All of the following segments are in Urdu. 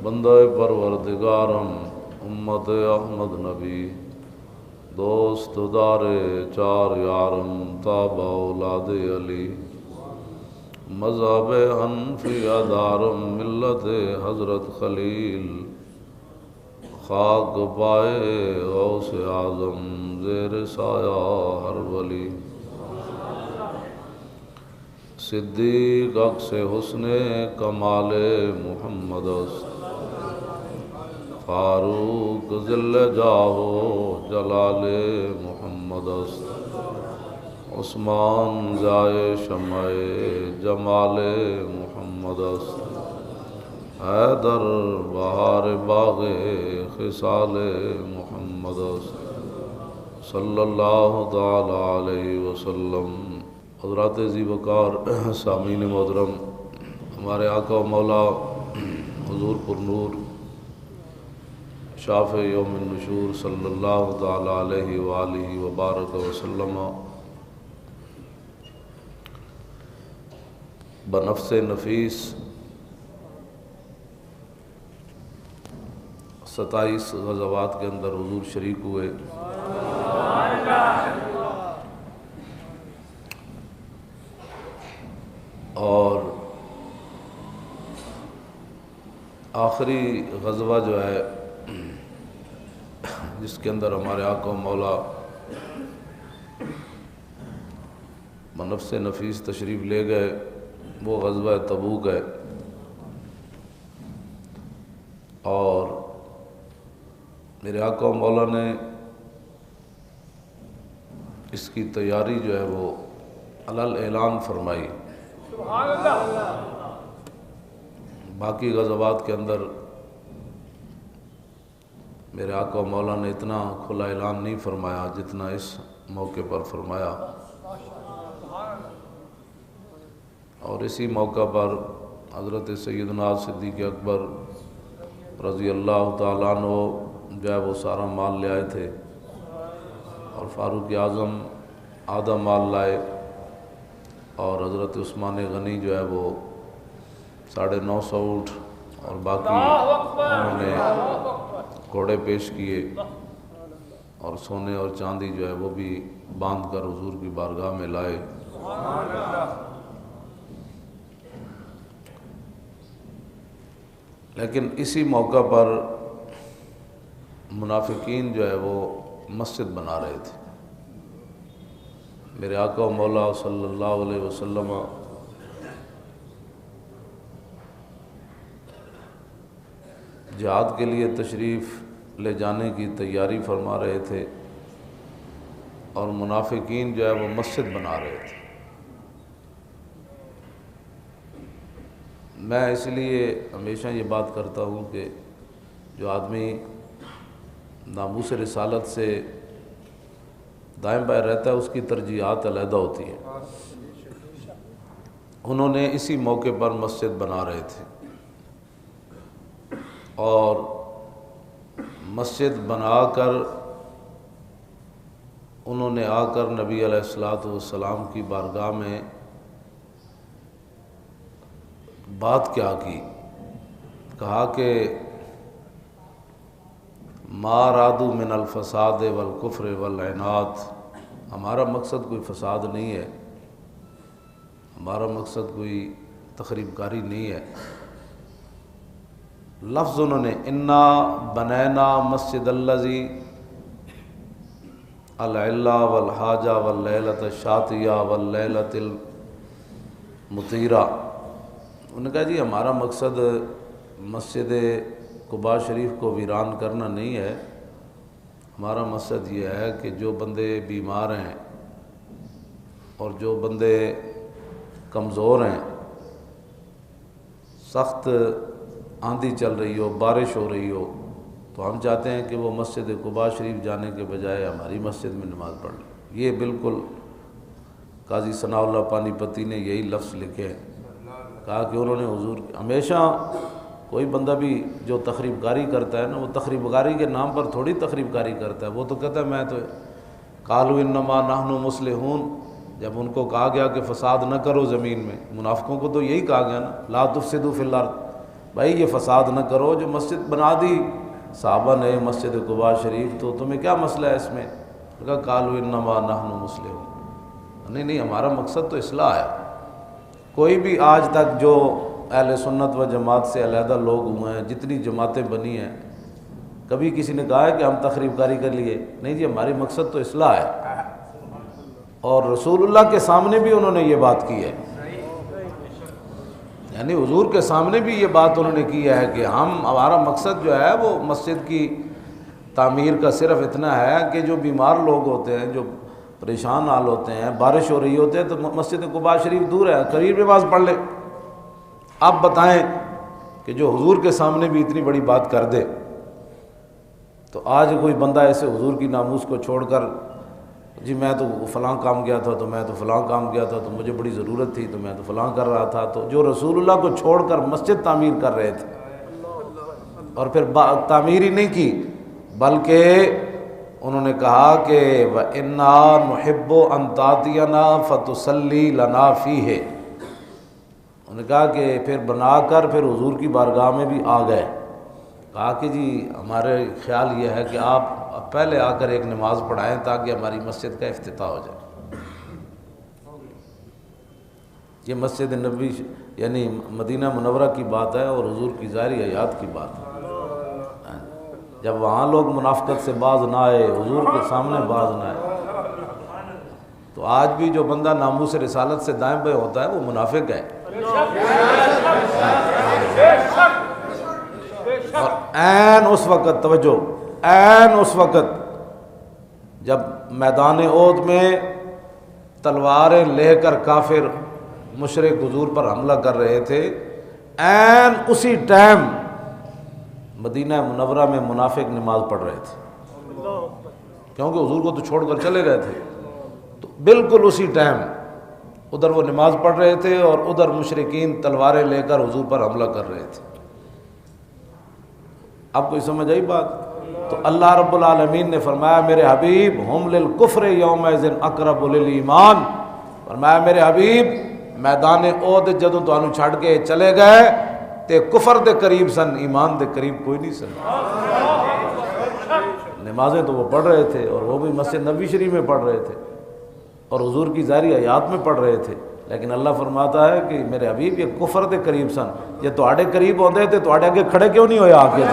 بندہ پروردگارم امت احمد نبی دوست دار چار یارم تابع اولاد علی مذہب حنفی دارم ملت حضرت خلیل خاک پائے غوث اعظم زیر سایہ ہر ولی صدیق عکس حسن کمال محمد است فاروق ذل جاہ جلال محمد است عثمان جائے شمع جمال محمد است حیدر بہار باغ خصال محمد است صلی اللہ تعالی علیہ وسلم۔ حضرات ذی وقار سامعین محترم، ہمارے آقا و مولا حضور پر نور شافع یوم النشور صلی اللہ تعالی علیہ وآلہ وبارک وسلم بنفس نفیس 27 غزوات کے اندر حضور شریک ہوئے، اور آخری غزوہ جو ہے جس کے اندر ہمارے آقا و مولا بنفس نفیس تشریف لے گئے وہ غزوہ تبوک ہے، اور میرے آقا و مولا نے اس کی تیاری جو ہے وہ علل اعلان فرمائی۔ باقی غزوات کے اندر میرے آقا و مولا نے اتنا کھلا اعلان نہیں فرمایا جتنا اس موقع پر فرمایا، اور اسی موقع پر حضرت سیدنا صدیق اکبر رضی اللہ تعالیٰ عنہ جو ہے وہ سارا مال لے آئے تھے، اور فاروق اعظم آدھا مال لائے، اور حضرت عثمان غنی جو ہے وہ 950 اونٹ اور باقی انہوں نے گھوڑے پیش کیے، اور سونے اور چاندی جو ہے وہ بھی باندھ کر حضور کی بارگاہ میں لائے۔ لیکن اسی موقع پر منافقین جو ہے وہ مسجد بنا رہے تھے۔ میرے آقا و مولا صلی اللہ علیہ وسلم جہاد کے لیے تشریف لے جانے کی تیاری فرما رہے تھے، اور منافقین جو ہے وہ مسجد بنا رہے تھے۔ میں اس لیے ہمیشہ یہ بات کرتا ہوں کہ جو آدمی ناموس رسالت سے دائیں بائیں رہتا ہے اس کی ترجیحات علیحدہ ہوتی ہیں۔ انہوں نے اسی موقع پر مسجد بنا رہے تھے، اور مسجد بنا کر انہوں نے آ کر نبی علیہ الصلوۃ والسلام کی بارگاہ میں بات کیا کی، کہا کہ ما ارادوا من الفساد والکفر والعناد، ہمارا مقصد کوئی فساد نہیں ہے، ہمارا مقصد کوئی تخریب کاری نہیں ہے۔ لفظ انہوں نے انا بنینا مسجد الذی العلہ والحاجہ واللیلۃ الشاتیہ واللیلۃ المطیرہ، انہوں نے کہا جی ہمارا مقصد مسجد قباء شریف کو ویران کرنا نہیں ہے، ہمارا مقصد یہ ہے کہ جو بندے بیمار ہیں اور جو بندے کمزور ہیں، سخت آندھی چل رہی ہو، بارش ہو رہی ہو، تو ہم چاہتے ہیں کہ وہ مسجد قباء شریف جانے کے بجائے ہماری مسجد میں نماز پڑھ لیں۔ یہ بالکل قاضی ثناء اللہ پانی پتی نے یہی لفظ لکھے ہیں، کہا کہ انہوں نے حضور ہمیشہ کوئی بندہ بھی جو تخریب کاری کرتا ہے نا، وہ تخریب کاری کے نام پر تھوڑی تخریب کاری کرتا ہے، وہ تو کہتا ہے میں تو قالوا انما نحن مصلحون، جب ان کو کہا گیا کہ فساد نہ کرو زمین میں، منافقوں کو تو یہی کہا گیا نا لا تفسدوا فی الارض، بھائی یہ فساد نہ کرو، جو مسجد بنا دی صحابہ نے مسجد قباء شریف، تو تمہیں کیا مسئلہ ہے اس میں؟ کہا قالوا انما نحن مسلمون، نہیں ہمارا مقصد تو اصلاح ہے۔ کوئی بھی آج تک جو اہل سنت و جماعت سے علیحدہ لوگ ہوئے ہیں، جتنی جماعتیں بنی ہیں، کبھی کسی نے کہا ہے کہ ہم تخریب کاری کر لیے؟ نہیں جی، ہماری مقصد تو اصلاح ہے، اور رسول اللہ کے سامنے بھی انہوں نے یہ بات کی ہے، یعنی حضور کے سامنے بھی یہ بات انہوں نے کی ہے کہ ہمارا مقصد جو ہے وہ مسجد کی تعمیر کا صرف اتنا ہے کہ جو بیمار لوگ ہوتے ہیں، جو پریشان حال ہوتے ہیں، بارش ہو رہی ہوتے ہیں تو مسجد قباء شریف دور ہے، قریب نماز پڑھ لے۔ آپ بتائیں کہ جو حضور کے سامنے بھی اتنی بڑی بات کر دے، تو آج کوئی بندہ ایسے حضور کی ناموس کو چھوڑ کر جی میں تو فلاں کام گیا تھا، تو میں تو فلاں کام گیا تھا، تو مجھے بڑی ضرورت تھی تو میں تو فلاں کر رہا تھا، تو جو رسول اللہ کو چھوڑ کر مسجد تعمیر کر رہے تھے، اور پھر تعمیر ہی نہیں کی بلکہ انہوں نے کہا کہ وَإِنَّا نُحِبُّ أَن تَأْتِيَنَا فَتُصَلِّي لَنَا فِيهِ، انہوں نے کہا کہ پھر بنا کر پھر حضور کی بارگاہ میں بھی آ گئے، کہا کہ جی ہمارے خیال یہ ہے کہ آپ پہلے آ کر ایک نماز پڑھائیں تاکہ ہماری مسجد کا افتتاح ہو جائے۔ یہ مسجد نبوی یعنی مدینہ منورہ کی بات ہے اور حضور کی ظاہری حیات کی بات ہے۔ جب وہاں لوگ منافقت سے باز نہ آئے، حضور کے سامنے باز نہ آئے، تو آج بھی جو بندہ ناموس رسالت سے دائیں بائیں ہوتا ہے وہ منافق ہے۔ اور عین اس وقت، توجہ، عین اس وقت جب میدان احد میں تلواریں لے کر کافر مشرک حضور پر حملہ کر رہے تھے، عین اسی ٹائم مدینہ منورہ میں منافق نماز پڑھ رہے تھے، کیونکہ حضور کو تو چھوڑ کر چلے گئے تھے، تو بالکل اسی ٹائم ادھر وہ نماز پڑھ رہے تھے اور ادھر مشرکین تلواریں لے کر حضور پر حملہ کر رہے تھے۔ آپ کو سمجھ آئی بات؟ تو اللہ رب العالمین نے فرمایا میرے حبیب ہم للکفر یومئذ اقرب للایمان، فرمایا میرے حبیب میدان احد جدوں تانوں چھڑ کے چلے گئے تے کفر دے قریب سن، ایمان دے قریب کوئی نہیں سن۔ نمازیں تو وہ پڑھ رہے تھے اور وہ بھی مسجد نبوی شریف میں پڑھ رہے تھے اور حضور کی ظاہری حیات میں پڑھ رہے تھے، لیکن اللہ فرماتا ہے کہ میرے حبیب یہ کفر دے قریب سن، یہ تواڈے قریب ہوندے تے تواڈے اگے کھڑے کیوں نہیں ہوئے؟ آ کے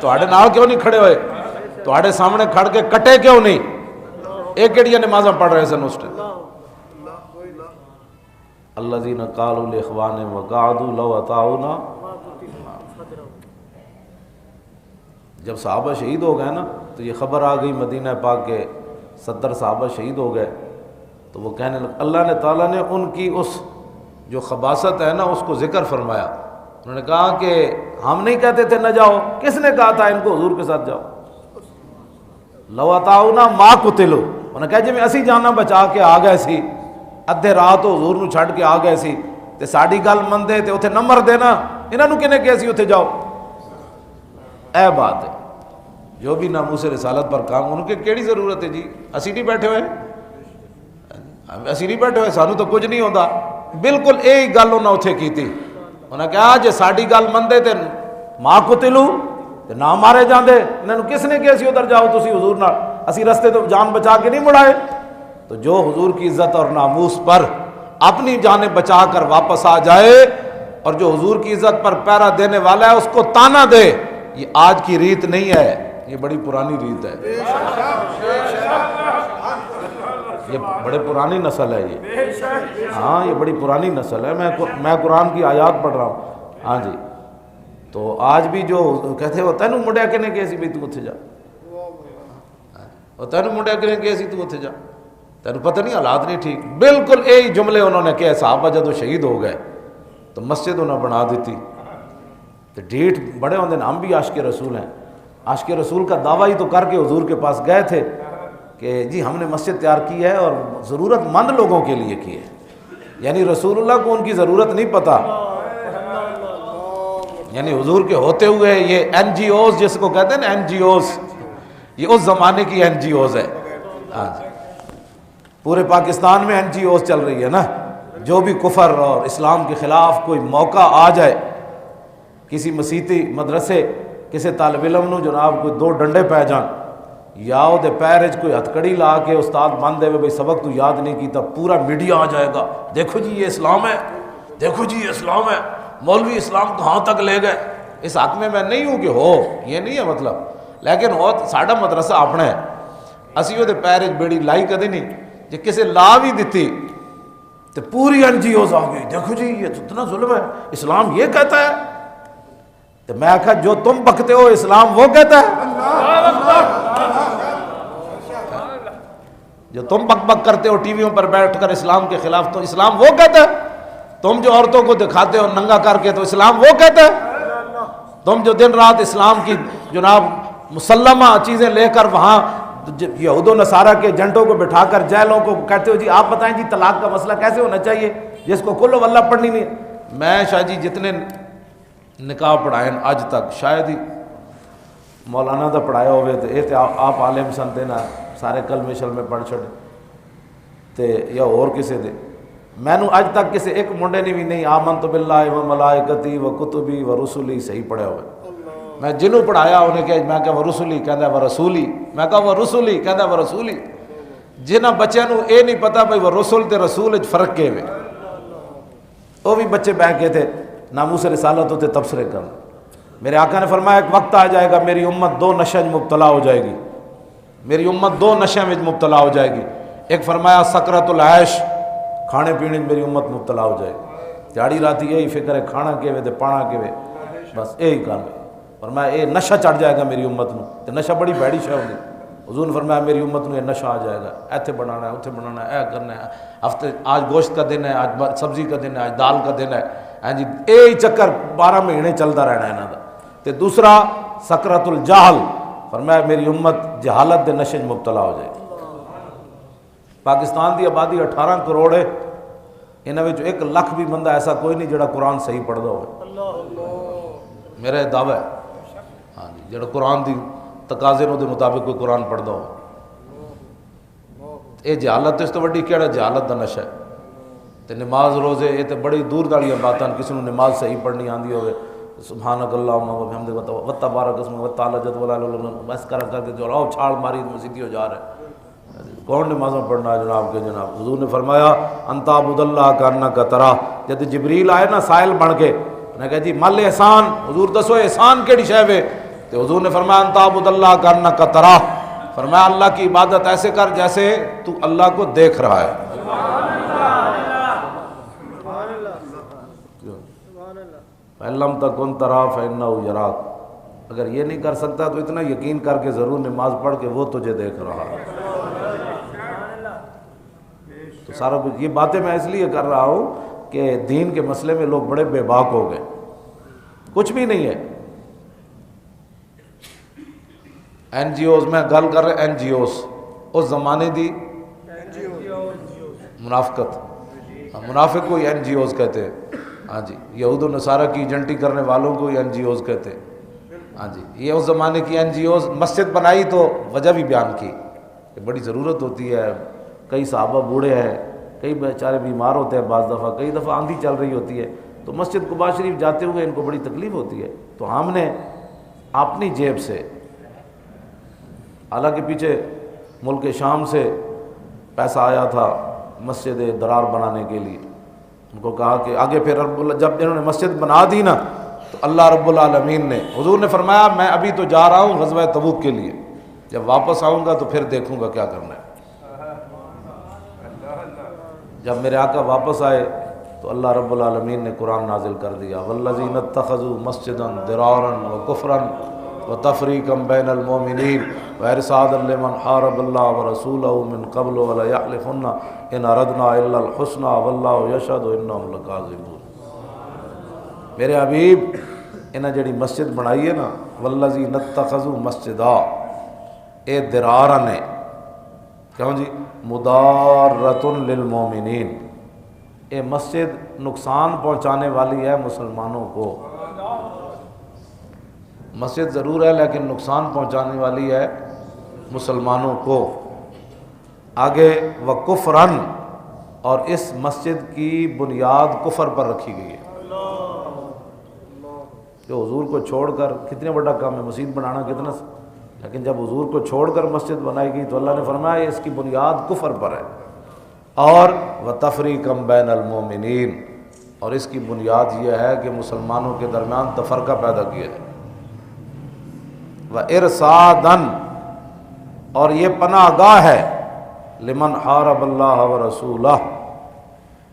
تواڈے نال کیوں نہیں کھڑے ہوئے؟ تواڈے سامنے کھڑ کے کٹے کیوں نہیں؟ ایک کیڑیاں نمازاں پڑھ رہے سن اس ٹائم۔ الذین قالوا لاخوانہم وقعدوا لو اطاعونا، جب صحابہ شہید ہو گئے نا تو یہ خبر آ گئی مدینہ پاک کے 70 صحابہ شہید ہو گئے، تو وہ کہنے لگے، اللہ نے تعالیٰ نے ان کی اس جو خباثت ہے نا اس کو ذکر فرمایا، انہوں نے کہا کہ ہم نہیں کہتے تھے نہ جاؤ، کس نے کہا تھا ان کو حضور کے ساتھ جاؤ؟ لو اطاعونا ما قتلوا، انہوں نے کہا جی میں اسی جانا بچا کے آ گئے سی، ادھے رات حضور نو چھڑ کے آ گئے سی تے ساڈی گل مندے تے اتھے نمبر دینا، انہاں نو کنے کہے سی اتھے جاؤ؟ اے بات ہے، جو بھی ناموس رسالت پر کام ان کے کیڑی ضرورت ہے جی؟ اسی نہیں بیٹھے ہوئے، اسی نہیں بیٹھے ہوئے، سانو تو کچھ نہیں ہوندا۔ بالکل یہی گل انہاں اتھے کیتی، انہاں کہا جے ساڈی گل مندے تے ما قتلوا تے نہ مارے جاندے، انہاں نو کس نے کہے سی ادھر جاؤ تسی حضور نال، اسی رستے تو جان بچا کے نہیں مڑائے۔ تو جو حضور کی عزت اور ناموس پر اپنی جانیں بچا کر واپس آ جائے اور جو حضور کی عزت پر پیرا دینے والا ہے اس کو تانا دے، یہ آج کی ریت نہیں ہے، یہ بڑی پرانی ریت ہے، یہ بڑے پرانی نسل ہے، یہ ہاں یہ بڑی پرانی نسل ہے۔ میں قرآن کی آیات پڑھ رہا ہوں، ہاں جی۔ تو آج بھی جو کہتے ہو تینوں منڈیا کنے کہے سی بھئی تو اتھے جا، اور تینوں منڈیا کنے کہے سی تو اتھے جا، تینوں پتہ نہیں حالات نہیں ٹھیک۔ بالکل یہی جملے انہوں نے کہے، صحابہ جدو شہید ہو گئے تو مسجد انہوں نے بنا دیتی، تو ڈیٹ بڑے ہوندے ہیں، ہم بھی عاشق رسول ہیں، عاشق رسول کا دعویٰ ہی تو کر کے حضور کے پاس گئے تھے کہ جی ہم نے مسجد تیار کی ہے اور ضرورت مند لوگوں کے لیے کی ہے، یعنی رسول اللہ کو ان کی ضرورت نہیں پتہ، یعنی حضور کے ہوتے ہوئے یہ این جی اوز جس کو کہتے ہیں نا، این جی اوز، یہ اس زمانے کی این جی اوز ہے، ہاں جی، پورے پاکستان میں این جی اوز چل رہی ہے نا، جو بھی کفر اور اسلام کے خلاف کوئی موقع آ جائے، کسی مسیتی مدرسے کسی طالب علم نو جناب کوئی دو ڈنڈے پی جان یا وہ پیر وچ کوئی ہتھکڑی لا کے استاد بن دے بھئی سبق تو یاد نہیں کیتا، پورا میڈیا آ جائے گا، دیکھو جی یہ اسلام ہے، دیکھو جی یہ اسلام ہے، مولوی اسلام کہاں تک لے گئے۔ اس حق میں نہیں ہوں کہ ہو، یہ نہیں ہے مطلب، لیکن وہ ساڈا مدرسہ اپنا ہے، اسی وہ پیر وچ بیڑی لائی کدی نہیں، جے کسے لا بھی دیتی تو پوری این جی اوز آ گئی، دیکھو جی یہ تو اتنا ظلم ہے، اسلام یہ کہتا ہے۔ تو میں آکھا جو تم بکتے ہو اسلام وہ کہتا ہے، جو تم بک بک کرتے ہو ٹی ویوں پر بیٹھ کر اسلام کے خلاف، تو اسلام وہ کہتا ہے۔ تم جو عورتوں کو دکھاتے ہو ننگا کر کے، تو اسلام وہ کہتا ہے۔ تم جو دن رات اسلام کی جناب مسلمہ چیزیں لے کر وہاں یہود و نصارہ کے ایجنٹوں کو بٹھا کر جیلوں کو کہتے ہو جی آپ بتائیں جی طلاق کا مسئلہ کیسے ہونا چاہیے جس کو کل واللہ پڑھنی نہیں۔ میں شاہ جی جتنے نکاح پڑھائیں آج تک شاید ہی مولانا دا پڑھایا ہوئے تو یہ تو آپ عالم سن تے نا سارے کلمے شلمے پڑھ چھڑے تے یا اور کسے دے، میں نو اج تک کسے ایک منڈے نے بھی نہیں آمنت باللہ و ملائکتی و کتبی و رسولی صحیح پڑھیا ہوئے۔ میں جنہوں پڑھایا انہیں کہ میں کہا وہ رسولی کہندا وہ رسولی، میں کہا وہ رسولی کہندا وہ رسولی۔ جنہاں بچیاں نو اے نہیں پتا بھئی وہ رسول تے رسول وچ فرق کے وے، وہ بھی بچے بیٹھ کے تھے ناموس رسالت ہوتے تبصرے کر۔ میرے آقا نے فرمایا ایک وقت آ جائے گا میری امت دو نشے میں مبتلا ہو جائے گی، میری امت دو نشے میں مبتلا ہو جائے گی۔ ایک فرمایا سکرت العیش، کھانے پینے میں میری امت مبتلا ہو جائے گی، دیہڑی راتی یہی فکر ہے کھانا کے وے تے پانا کے وے، بس یہی کام ہے۔ فرمایا اے نشہ چڑھ جائے گا میری امت نو، تے نشہ بڑی بھڑی شے ہوندی۔ حضور نے فرمایا میری امت نو یہ نشہ آ جائے گا، ایتھے بنانا ہے اوتھے بنانا ہے، اے کرنا ہے، ہفتے آج گوشت کا دن ہے، آج سبزی کا دن ہے، آج دال کا دن ہے، ہاں جی یہی چکر 12 مہینے چلتا رہنا ہے انہاں دا۔ تے دوسرا سکرت الجہل، فرمایا میری امت جہالت دے نشے میں مبتلا ہو جائے گی۔ پاکستان دی آبادی 18 کروڑ ہے، انہاں وچ 1 لاکھ بھی بندہ ایسا کوئی نہیں جڑا قرآن صحیح پڑھدا ہوئے، میرا یہ دعویٰ ہے ہاں جی، جڑا قرآن دی تقاضے دے مطابق کوئی قرآن پڑھدا ہو۔ یہ جہالت اس تو وڈی کیڑا جہالت دا نشہ ہے۔ تے نماز روزے یہ تے بڑی دور داڑیاں باتاں، کسی نے نماز صحیح پڑھنی آندی ہوئے سبحانک اللہم و بحمدک و تبارک اسمک و تعالی جد ولا الہ الا انت، بس کر کے جو راو چھاڑ ماری مسیدی ہو جا رہا ہے۔ کون نمازوں پڑھنا ہے جناب کے جناب؟ حضور نے فرمایا انت عبد اللہ کانک ترا۔ جب جبریل آئے نا سائل بن کے، نے کہا جی مل احسان، حضور دسو احسان کیڑی شے وے؟ تو حضور نے فرمایا انت عبد اللہ کانک ترا، فرمایا اللہ کی عبادت ایسے کر جیسے تو اللہ کو دیکھ رہا ہے۔ فَإِن تَكُن تَرَاهُ فَإِنَّهُ يَرَاكَ، اگر یہ نہیں کر سکتا تو اتنا یقین کر کے ضرور نماز پڑھ کے وہ تجھے دیکھ رہا ہے۔ تو سارا کچھ یہ باتیں میں اس لیے کر رہا ہوں کہ دین کے مسئلے میں لوگ بڑے بے باک ہو گئے، کچھ بھی نہیں ہے۔ این جی اوز میں گل کر رہے، این جی اوز اس زمانے دی منافقت، منافق کو این جی اوز کہتے ہیں، ہاں جی یہود و نصارہ کی ایجنٹی کرنے والوں کو این جی اوز کہتے ہیں، ہاں جی یہ اس زمانے کی این جی اوز۔ مسجد بنائی تو وجہ بھی بیان کی کہ بڑی ضرورت ہوتی ہے، کئی صحابہ بوڑھے ہیں، کئی بیچارے بیمار ہوتے ہیں، بعض دفعہ کئی دفعہ آندھی چل رہی ہوتی ہے، تو مسجد قباء شریف جاتے ہوئے ان کو بڑی تکلیف ہوتی ہے، تو ہم نے اپنی جیب سے، حالانکہ پیچھے ملک شام سے پیسہ آیا تھا مسجد درار بنانے کے لیے، ان کو کہا کہ آگے پھر رب اللہ جب انہوں نے مسجد بنا دی نا تو اللہ رب العالمین نے، حضور نے فرمایا میں ابھی تو جا رہا ہوں غزوہ تبوک کے لیے، جب واپس آؤں گا تو پھر دیکھوں گا کیا کرنا ہے۔ جب میرے آقا واپس آئے تو اللہ رب العالمین نے قرآن نازل کر دیا والذین اتخذوا مسجدا درارا وکفرا وتفریقا بین المؤمنین وارصادا لمن حارب اللہ ورسولہ من قبل ولیحلفن ان اردنا الا الحسنى واللہ یشہد انہم لکاذبون۔ میرے حبیب انہیں جڑی مسجد بنائی ہے نا والذین اتخذوا مسجدا، اے درارا نے کیوں جی مضارۃ للمؤمنین، اے مسجد نقصان پہنچانے والی ہے مسلمانوں کو، مسجد ضرور ہے لیکن نقصان پہنچانے والی ہے مسلمانوں کو۔ آگے وکفرن، اور اس مسجد کی بنیاد کفر پر رکھی گئی ہے. جو حضور کو چھوڑ کر کتنے بڑا کام ہے مسجد بنانا کتنا، لیکن جب حضور کو چھوڑ کر مسجد بنائی گئی تو اللہ نے فرمایا اس کی بنیاد کفر پر ہے. اور وَتَفْرِيقًا بَيْنَ الْمُؤْمِنِينَ، اور اس کی بنیاد یہ ہے کہ مسلمانوں کے درمیان تفرقہ پیدا کیا ہے. وَإِرْصَادًا، اور یہ پناہ گاہ ہے لمن حارب اللہ ورسولہ،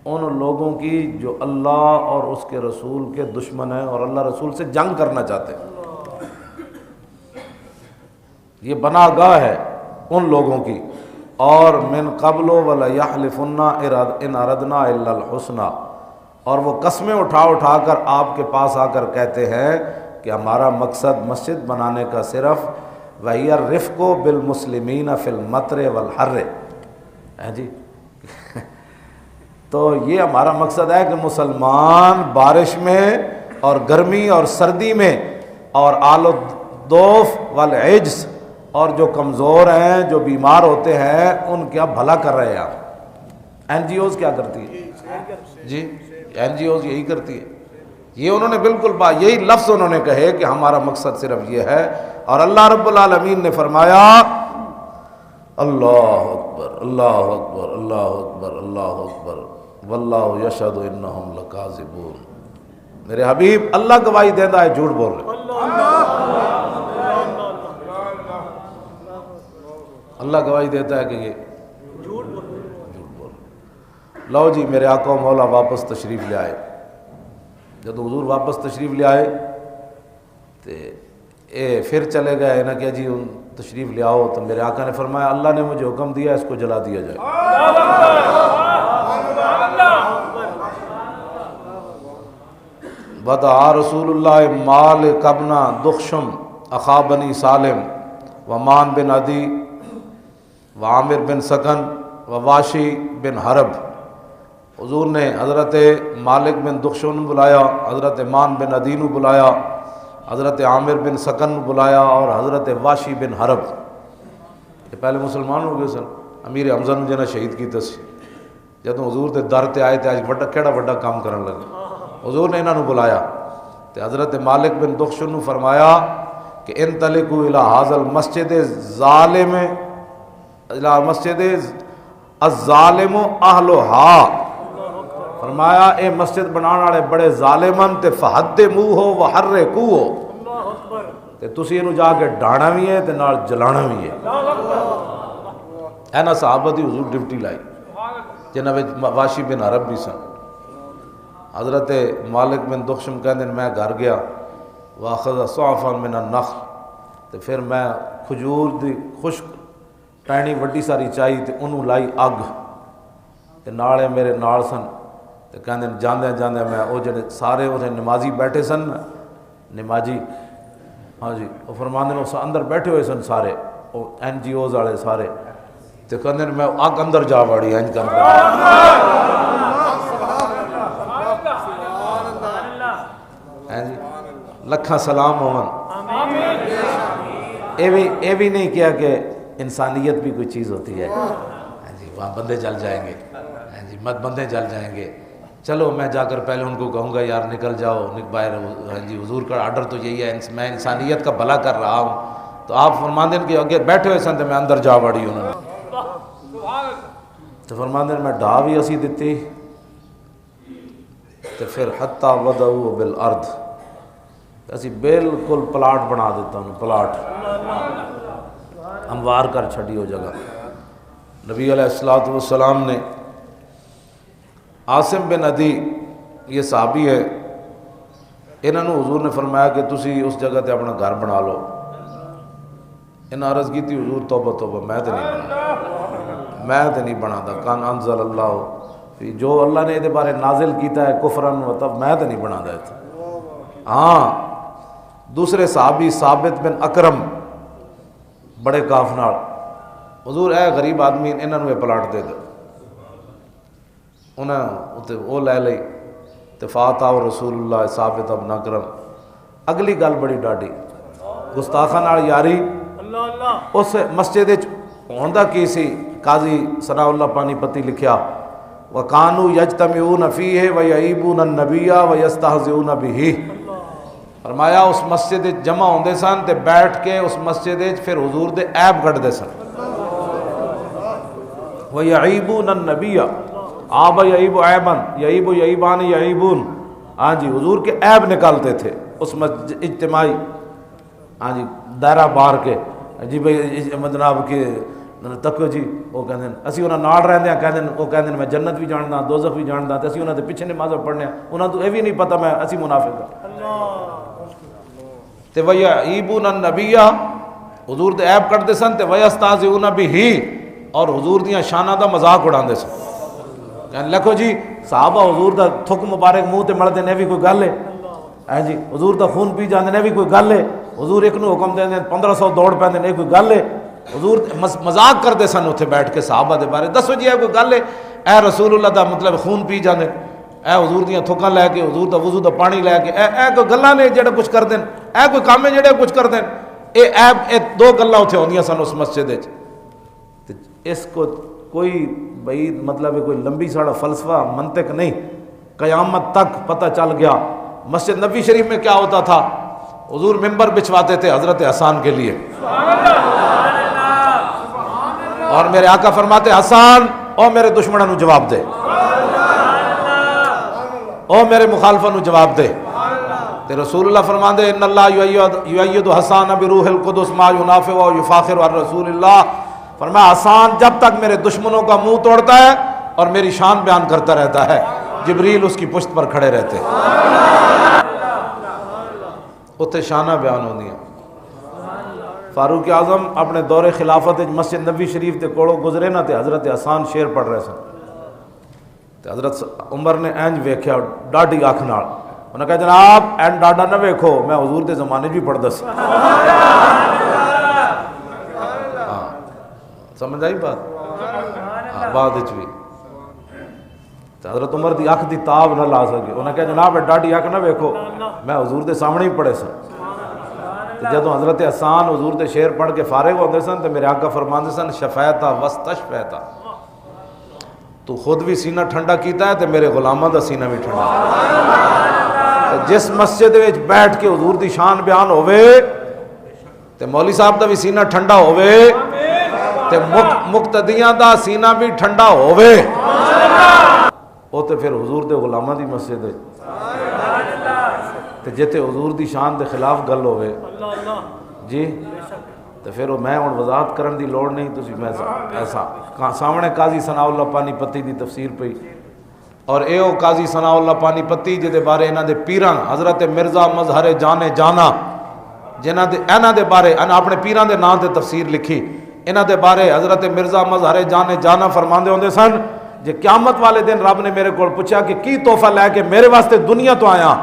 ان لوگوں کی جو اللہ اور اس کے رسول کے دشمن ہیں اور اللہ رسول سے جنگ کرنا چاہتے ہیں. یہ پناہ گاہ ہے ان لوگوں کی. اور من قبل وَلَيَحْلِفُنَّ إِنْ أَرَدْنَا إِلَّا الْحُسْنَى، اور وہ قسمیں اٹھا اٹھا کر آپ کے پاس آ کر کہتے ہیں کہ ہمارا مقصد مسجد بنانے کا صرف وَهِيَ الرِّفْقُ بِالْمُسْلِمِينَ فِي الْمَطْرِ وَالْحَرِّ، جی تو یہ ہمارا مقصد ہے کہ مسلمان بارش میں اور گرمی اور سردی میں اور آل الضوف والعجز، اور جو کمزور ہیں جو بیمار ہوتے ہیں ان کا بھلا کر رہے ہیں آپ. این جی اوز کیا کرتی ہے جی؟ این جی اوز یہی کرتی ہے. یہ انہوں نے بالکل یہی لفظ انہوں نے کہے کہ ہمارا مقصد صرف یہ ہے. اور اللہ رب العالمین نے فرمایا اللہ اکبر اللہ اکبر اللہ اکبر اللہ اکبر واللہ یشہد انہم لکاذبون. میرے حبیب اللہ گواہی دیندہ ہے جھوٹ بول رہے. اللہ گواہی دیتا ہے کہ یہ جھوٹ بول رہے. لو جی میرے آقا و مولا واپس تشریف لے آئے. جب حضور واپس تشریف لے آئے تو پھر چلے گئے نا کہ جی تشریف لے آؤ، تو میرے آقا نے فرمایا اللہ نے مجھے حکم دیا اس کو جلا دیا جائے. بدعا رسول اللہ مالک ابن دخشم اخا بنی سالم ومان بن عدی وعامر بن سکن وواشی بن حرب. حضور نے حضرت مالک بن دخشم بلایا، حضرت مان بن عدی نو بلایا، حضرت عامر بن سکن بلایا اور حضرت واشی بن حرب. یہ پہلے مسلمان ہو گئے سن. امیر حمزہ نے جنہیں شہید کیتا سی جب حضور دے در تے آئے تے آج بڑا کیڑا بڑا کام کرن لگے. حضور نے انہوں نے بلایا تو حضرت مالک بن دخشن نے فرمایا کہ انطلقوا الی ھذا المسجد ظالم الی مسجد الظالم اہلھا. فرمایا اے مسجد بنانے والے بڑے ظالمن تے فہدموہ وحرقوہ، تے تسی اینو جا کے ڈانا بھی ہے تے نال جلانا بھی ہے. اے نا صحابہ دی حضور ڈیوٹی لائی جنہاں وچ واشی بن حرب بھی سن. حضرت مالک بن دخشم کہندے میں گھر گیا واخذ صعفا من النخل، تے پھر میں کھجور دی خشک ٹہنی وڈی ساری چائی تے انہوں لائی اگ تے نالے میرے نال سن. تے کہندے جاندے جاندے میں او جڑے سارے اتنے نمازی بیٹھے سن نمازی ہاں جی وہ فرماندے نے اندر بیٹھے ہوئے سن سارے او این جی اوز والے سارے. تے کہندے میں اگ اندر جا وڑی انج کر لکھاں سلام ہون. اے بھی نہیں کیا کہ انسانیت بھی کوئی چیز ہوتی ہے. جی وہاں بندے جل جائیں گے، جی مت بندے جل جائیں گے. چلو میں جا کر پہلے ان کو کہوں گا یار نکل جاؤ باہر. جی حضور کا آرڈر تو یہی ہے میں انسانیت کا بھلا کر رہا ہوں. تو آپ فرماندے کہ اگے بیٹھے ہوئے سن تو میں اندر جا وڑی. انہوں نے تو فرماندے میں ڈھا بھی اسی دیتی تو پھر حتی وضعوا بالارض، اسی بالکل پلاٹ بنا دیتا ہوں. پلاٹ ہموار کر چھڑی ہو جگہ. نبی علیہ الصلوۃ والسلام نے عاصم بن عدی یہ صحابی ہے، انہوں نے حضور نے فرمایا کہ تسی اس جگہ تے اپنا گھر بنا لو. انہاں عرض کی تھی حضور توبہ توبہ میں تے نہیں بنا دا. کان انزل اللہ جو اللہ نے یہ بارے نازل کیتا ہے کفرن و تب میں تے نہیں بنا دا. ہاں دوسرے صحابی ثابت بن اکرم بڑے کاف نال حضور اے غریب آدمی انہوں نے پلاٹ دے دو. انہیں وہ لے لئی تفاتا و رسول اللہ ثابت بن اکرم. اگلی گل بڑی ڈاڈی گستاخاں نال یاری. اس مسجد ہوندا کی سی قاضی ثناء اللہ پانی پتی لکھیا وَكَانُوا يَجْتَمِعُونَ فِيهِ وَيَعِيبُونَ النَّبِيَّ وَيَسْتَهْزِئُونَ بِهِ۔ فرمایا اس مسجد جمع ہوندے سن تے بیٹھ کے اس مسجد پھر حضور دے عیب کڈدے سن۔ وَيَعِيبُونَ النَّبِيَّ آب یعیب عیباً یعیب یعیبان یعیبون، ہاں جی حضور کے عیب نکالتے تھے اس اجتماعی، ہاں جی دائرہ بار کے، جی بھائی جناب کہ تکو جی وہ کہندے اسی انہاں نال رہندے ہاں، کہندے وہ کہندے میں جنت بھی جاندا دوزخ بھی جاندا تے اسی انہاں دے پیچھے نمازاں پڑھنے انہاں تو یہ بھی نہیں پتہ میں اسی منافق ہاں تے وَيَعِيبُونَ النَّبِيَّ حضور دے عیب کڈدے سن تے وَيَسْتَهْزِئُونَ بِهِ اور حضور دیاں شاناں دا مذاق اڑاندے سن، کہنے لکھو جی صحابہ حضور دا تھک مبارک منہ تے ملدے نے بھی کوئی گل ہے جی، حضور دا خون پی جاندے نے بھی کوئی گل ہے، حضور ایک نو حکم دیندے 1500 دوڑ پیندے نے کوئی گل ہے، حضور مذاق کردے سن اتھے بیٹھ کے صحابہ دے بارے، دسو جی ہے کوئی گل ہے، اے رسول اللہ دا مطلب خون پی جاندے، اے حضور دیاں تھکاں لے کے حضور دا وضو دا پانی لے کے اے کوئی گلاں نے جڑے کچھ کردے، اے کوئی کام ہے جڑے کچھ کردے، اے دو گلاں اتھے ہوندیاں سن اس مسجد وچ، اس کو کوئی بھائی مطلب کوئی لمبی ساڑا فلسفہ منطق نہیں، قیامت تک پتہ چل گیا۔ مسجد نبی شریف میں کیا ہوتا تھا، حضور ممبر بچھواتے تھے حضرت حسان کے لیے، اور میرے آقا فرماتے حسان او میرے دشمنوں نو جواب دے، او میرے مخالفوں نو جواب دے، تے رسول اللہ فرماندے ان اللہ یؤید حسان بروح القدس ما ینافع و یفاخر عن رسول اللہ، فرمایا حسان جب تک میرے دشمنوں کا منہ توڑتا ہے اور میری شان بیان کرتا رہتا ہے، جبریل اس کی پشت پر کھڑے رہتے، اتنے شانہ بیان ہوندیاں۔ فاروق اعظم اپنے دور خلافت مسجد نبی شریف دے کوڑوں گزرے نہ تے حضرت حسان شیر پڑھ رہے سن، تے حضرت عمر نے اینج ویکھیا ڈاڈی اکھ نال، انہاں کہا جناب این ڈاڈا نہ ویکھو میں حضور دے زمانے بھی پڑھدا سی، سمجھ آئی بات؟ بعد وچ بھی حضرت عمر دی اکھ دی تاب نہ لا سکے، انہاں کہا جناب ڈاڈی اکھ نہ ویکھو میں حضور دے سامنے ہی پڑھے سن، جدوں حضرت حسان حضور دے شعر پڑھ کے فارغ ہوندے سن تے میرے آقا فرماندے سن شفیتا وستشفیتا، تو خود بھی سینہ ٹھنڈا کیتا ہے تے میرے غلاماں دا سینہ بھی ٹھنڈا، جس مسجد وچ بیٹھ کے حضور دی شان بیان ہوئے تے مولوی صاحب دا بھی سینہ ٹھنڈا ہوئے تے مقتدیاں دا سینہ بھی ٹھنڈا ہوئے، وہ تے پھر حضور دے غلاماں دی مسجد ہے تے جتے حضور دی شان دے خلاف گل ہوئے جی تے پھر میں ہن وضاحت کرن دی لوڑ نہیں، تسی میں ایسا سامنے قاضی ثناء اللہ پانی پتی دی تفسیر پئی، اور اے او قاضی ثناء اللہ پانی پتی جے دے بارے انہاں دے پیراں حضرت مرزا مظہر جانے جانا جنہاں دے انہاں دے بارے انہاں اپنے پیراں دے نام تے تفسیر لکھی، انہاں دے بارے حضرت مرزا مظہر جانے جانا فرماندے ہوندے سن جے قیامت والے دن رب نے میرے کو پوچھا کہ کی تحفہ لے کے میرے واسطے دنیا تو آیا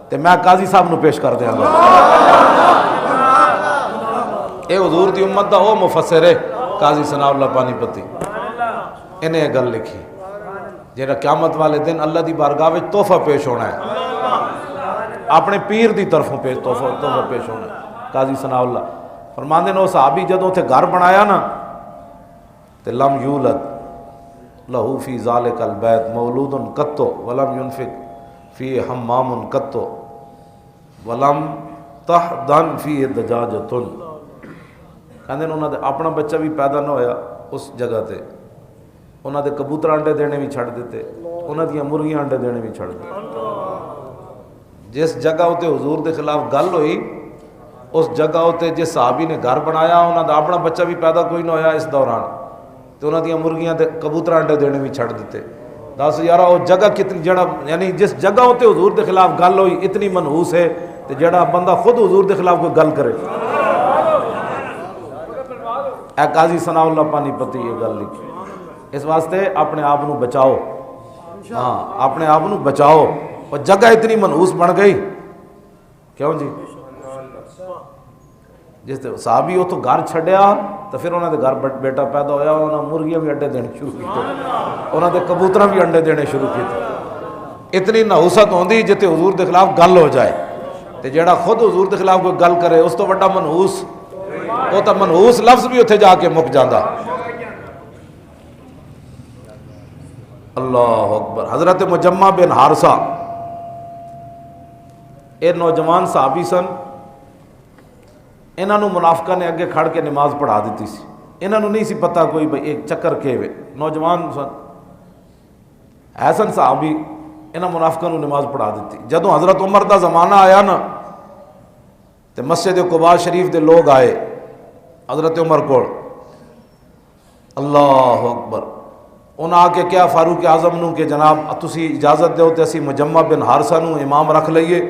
تے میں قاضی صاحب نو پیش کر دیاں گا، اے حضور دی امت دا او مفسر ہے قاضی ثناء اللہ پانی پتی، انہیں گل لکھی جیڑا قیامت والے دن اللہ دی بارگاہ وچ تحفہ پیش ہونا ہے، اپنے پیر دی طرفوں پیش تحفہ پیش ہونا ہے، قاضی ثناء اللہ فرماندے نے صحابی جدوں تے گھر بنایا نا تے لم یولد لہو فی ذالک البیت مولود قطو ولم ينفق فی حمام قطو ولم تحدن فی دجاجۃ، کہندے انہاں دے اپنا بچہ بھی پیدا نہ ہویا اس جگہ تے، انہاں دے کبوتر انڈے دینے بھی چھڑ دیتے، انہاں دیاں مرغیاں انڈے دینے بھی چھڑ دیتے، جس جگہ ہوتے حضور دے خلاف گل ہوئی اس جگہ ہوتے جس صحابی نے گھر بنایا انہاں دا اپنا بچہ بھی پیدا کوئی نہ ہویا اس دوران، تو انہاں دیاں مرغیاں تے کبوتر انڈے دینے بھی چھڑ دیتے، دس یارہ وہ جگہ کتنی جڑا یعنی جس جگہ ہوتے حضور دے خلاف گل ہوئی اتنی منحوس ہے تے جڑا بندہ خود حضور دے خلاف کوئی گل کرے، اے قاضی ثناء اللہ پانی پتی یہ گل لکھی، اس واسطے اپنے آپ نو بچاؤ، ہاں اپنے آپ نو بچاؤ، اور جگہ اتنی منحوس بن گئی کیوں جی، جس تے صحابی وہ تو گھر چھڈیا تو پھر انہوں دے گھر بیٹا پیدا ہویا، انہوں نے مرغیاں بھی انڈے دینے شروع کیتے، انہوں دے کبوتراں بھی انڈے دینے شروع کیتے، اتنی نحوست ہوندی جتے حضور دے خلاف گل ہو جائے، تے جیڑا خود حضور دے خلاف کوئی گل کرے اس تو بڑا منحوس، وہ تو منحوس لفظ بھی اتھے جا کے مک جاندا۔ اللہ اکبر. حضرت مجمع بن حارثہ یہ نوجوان صحابی سن. انہوں منافقہ نے اگے کھڑ کے نماز پڑھا دیتی سی. انہوں نہیں سی پتا کوئی بھئی ایک چکر کے وے. نوجوان سن حسن صحابی انہاں منافقوں نے نماز پڑھا دیتی. جدوں حضرت عمر دا زمانہ آیا نا تے مسجد قباء شریف دے لوگ آئے حضرت عمر کو. اللہ اکبر. انہاں آ کے کیا فاروق اعظم نو کہ جناب تسی اجازت دیو تے اسی مجمع بن حارثہ نو امام رکھ لئیے.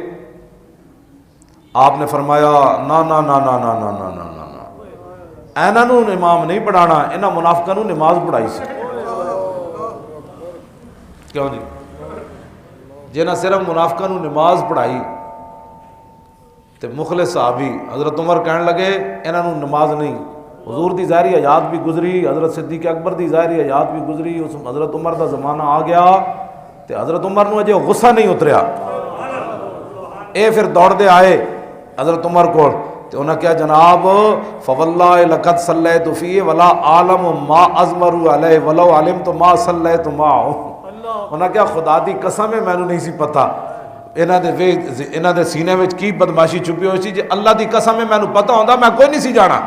آپ نے فرمایا نا نا نا نا نا نا نا نا نا ایناں نو امام نہیں پڑھانا, انہاں منافقاں نو نماز پڑھائی سی. کیوں جی؟ جنہاں صرف منافقاں نو نماز پڑھائی تے مخلص صحابی حضرت عمر کہنے لگے انہاں نو نماز نہیں. حضور دی ظاہری حیات بھی گزری, حضرت صدیق اکبر دی ظاہری حیات بھی گزری, اس حضرت عمر دا زمانہ آ گیا تے حضرت عمر نو اجے غصہ نہیں اتریا. اے پھر دوڑ دے آئے حضرت عمر کو تے انہاں کیا جناب فواللہ لقد صلیت فیہ ولا عالم ما ازمر علیہ ولو علمت ما صلیت معہ. انہاں کیا خدا دی قسم ہے مینوں نہیں سی پتا انہاں دے سینے وچ کی بدماشی چھپی ہوئی سی. جے اللہ دی قسم ہے مینوں پتا ہوندا میں کوئی نہیں سی جانا.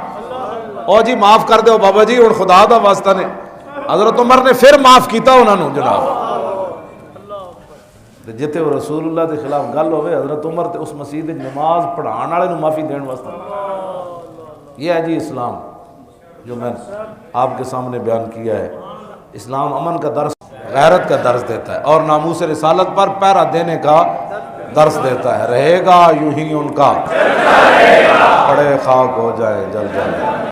او جی معاف کر دیو بابا جی ہن خدا دا واسطہ نے. حضرت عمر نے پھر معاف کیتا انہاں نو جناب. جتے وہ رسول اللہ دے خلاف گل ہوئے حضرت عمر تے اس مسجد نماز پڑھان والے نو معافی دین واسطے. یہ ہے جی اسلام جو میں آپ کے سامنے بیان کیا ہے. اسلام امن کا درس, غیرت کا درس دیتا ہے اور ناموس رسالت پر پہرا دینے کا درس دیتا ہے. رہے گا یوں ہی ان کا پڑے خاک ہو جائے جل جائے.